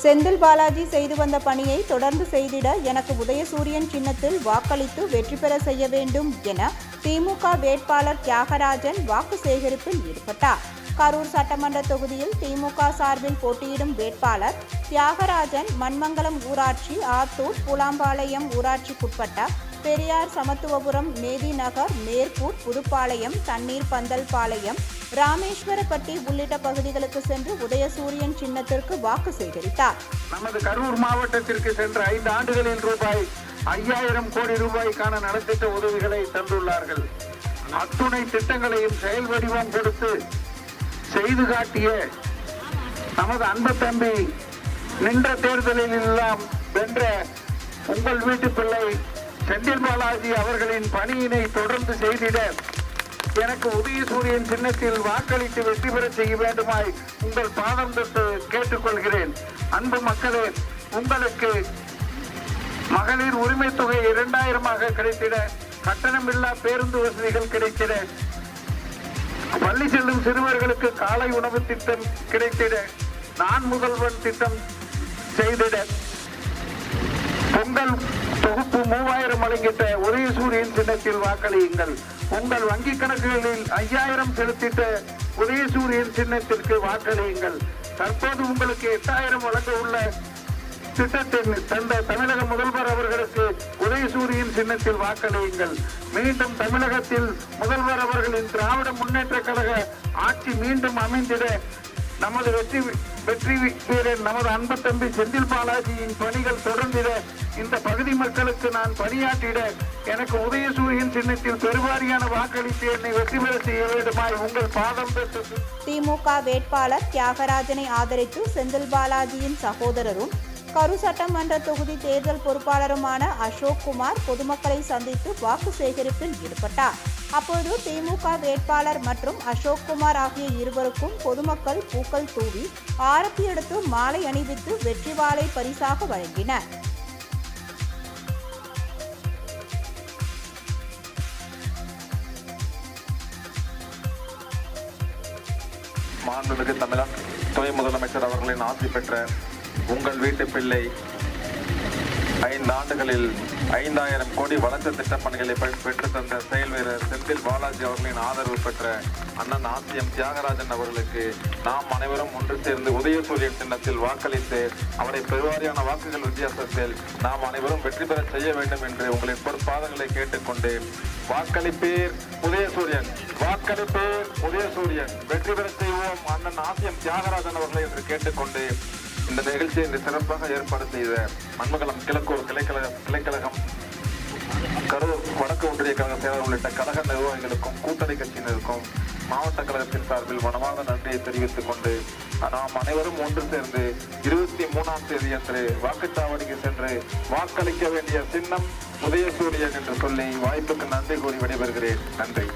செந்தில் பாலாஜி செய்து வந்த பணியை தொடர்ந்து செய்திட எனக்கு உதயசூரியன் சின்னத்தில் வாக்களித்து வெற்றி பெற செய்ய வேண்டும் என திமுக வேட்பாளர் தியாகராஜன் வாக்கு சேகரிப்பில் ஈடுபட்டார். கரூர் சட்டமன்ற தொகுதியில் திமுக சார்பில் போட்டியிடும் வேட்பாளர் தியாகராஜன் மண்மங்கலம் ஊராட்சி, ஆத்தூர், புலாம்பாளையம் ஊராட்சிக்குட்பட்ட பெரியார், சமத்துவபுரம், நேதி நகர், மேற்கூர், புதுப்பாளையம், தண்ணீர் பந்தல் பாளையம், ராமேஸ்வரப்பட்டி உள்ளிட்ட பகுதிகளுக்கு சென்று உதயசூரியன் சின்னத்திற்கு வாக்கு சேகரித்தார். நமது கரூர் மாவட்டத்திற்கு சென்ற 5 ஆண்டுகளில் ரூபாய் 5000 கோடி ரூபாய்க்கான நலத்திட்ட உதவிகளை தந்துள்ளார்கள். அத்துணை திட்டங்களையும் செயல் வடிவம் கொடுத்து செய்து காட்டிய நமது அன்பு தம்பி நின்ற தேர்தலில் எல்லாம் வென்ற உங்கள் வீட்டு பிள்ளை செந்தில் பாலாஜி அவர்களின் பணியினை தொடர்ந்து செய்திட எனக்கு உதயசூரியன் சின்னத்தில் வாக்களித்து வெற்றி பெற செய்ய வேண்டுமாய் உங்கள் பாதம் தொட்டு கேட்டுக்கொள்கிறேன். அன்பு மக்களே, உங்களுக்கு மகளிர் உரிமை தொகை 2000 கிடைத்திட, கட்டணமில்லா பேருந்து வசதிகள் கிடைத்திட, பள்ளி செல்லும் சிறுவர்களுக்கு காலை உணவு திட்டம் கிடைத்திட, நான் முதல்வன் திட்டம் செய்திட, பொங்கல் தொகுப்பு 3000 வழங்கிட்ட உதயசூரியன் சின்னத்தில் வாக்களியுங்கள். உங்கள் வங்கி கணக்குகளில் 5000 செலுத்திட்ட உதயசூரியன் சின்னத்திற்கு வாக்களியுங்கள். தற்போது உங்களுக்கு 8000 வழங்க உள்ள திட்டத்தின் தந்த தமிழக முதல்வர் அவர்களுக்கு உதயசூரியன் சின்னத்தில் வாக்களியுங்கள். மீண்டும் தமிழகத்தில் முதல்வர் அவர்களின் திராவிட முன்னேற்ற கழக ஆட்சி மீண்டும் அமைந்திட நமது வெற்றி வீரன் நமது அன்பு தம்பி செந்தில் பாலாஜியின் பணிகள் தொடர்ந்திட, இந்த பகுதி மக்களுக்கு நான் பணியாற்றிட எனக்கு உதயசூரியன் சின்னத்தில் பெருவாரியான வாக்களித்து என்னை வெற்றி பெற செய்ய வேண்டுமாய் உங்கள் பாதம் பெற்று. திமுக வேட்பாளர் தியாகராஜனை ஆதரித்து செந்தில் பாலாஜியின் சகோதரரும் கரூர் சட்டமன்ற தொகுதி தேர்தல் பொறுப்பாளருமான அசோக் குமார் பொதுமக்களை சந்தித்து வாக்கு சேகரிப்பில் ஈடுபட்டார். அப்போது திமுக வேட்பாளர் மற்றும் அசோக் குமார் ஆகிய இருவருக்கும் பொதுமக்கள் பூக்கள் தூவி ஆரத்தி எடுத்து மாலை அணிவித்து வெற்றி வாளை பரிசாக வழங்கினர். மாண்புமிகு தமிழக துணை முதலமைச்சர் அவர்களின் ஆசி பெற்ற உங்கள் வீட்டு பிள்ளை 5 ஆண்டுகளில் 5000 கோடி வளர்ச்சி திட்ட பணிகளை பெற்று தந்த செயல் வீரர் செந்தில் பாலாஜி அவர்களின் ஆதரவு பெற்ற அண்ணன் ஆசியம் தியாகராஜன் அவர்களுக்கு நாம் அனைவரும் ஒன்று சேர்ந்து உதயசூரியன் சின்னத்தில் வாக்களித்து அவரை பெருவாரியான வாக்குகள் வித்தியாசத்தில் நாம் அனைவரும் வெற்றி பெற செய்ய வேண்டும் என்று உங்களின் பொறுப்பாதங்களை கேட்டுக்கொண்டு வாக்களிப்பேர் உதயசூரியன், வாக்களிப்பேர் உதயசூரியன், வெற்றி பெற செய்வோம் அண்ணன் ஆசியம் தியாகராஜன் அவர்களை என்று கேட்டுக்கொண்டு இந்த நிகழ்ச்சியை இந்த சிறப்பாக ஏற்பாடு செய்த மண்மங்கலம் கிழக்கூர் கிளைக்கழகம், கரூர் வடக்கு ஒன்றிய கழக செயலர் உள்ளிட்ட கழக நிர்வாகிகளுக்கும் கூட்டணி கட்சியினருக்கும் மாவட்ட கழகத்தின் சார்பில் மனமார்ந்த நன்றியை தெரிவித்துக் கொண்டு நாம் அனைவரும் ஒன்று சேர்ந்து 23ஆம் தேதி அன்று வாக்குச்சாவடிக்கு சென்று வாக்களிக்க வேண்டிய சின்னம் உதயசூரியன் என்று சொல்லி வாய்ப்புக்கு நன்றி கூறி விடைபெறுகிறேன். நன்றி.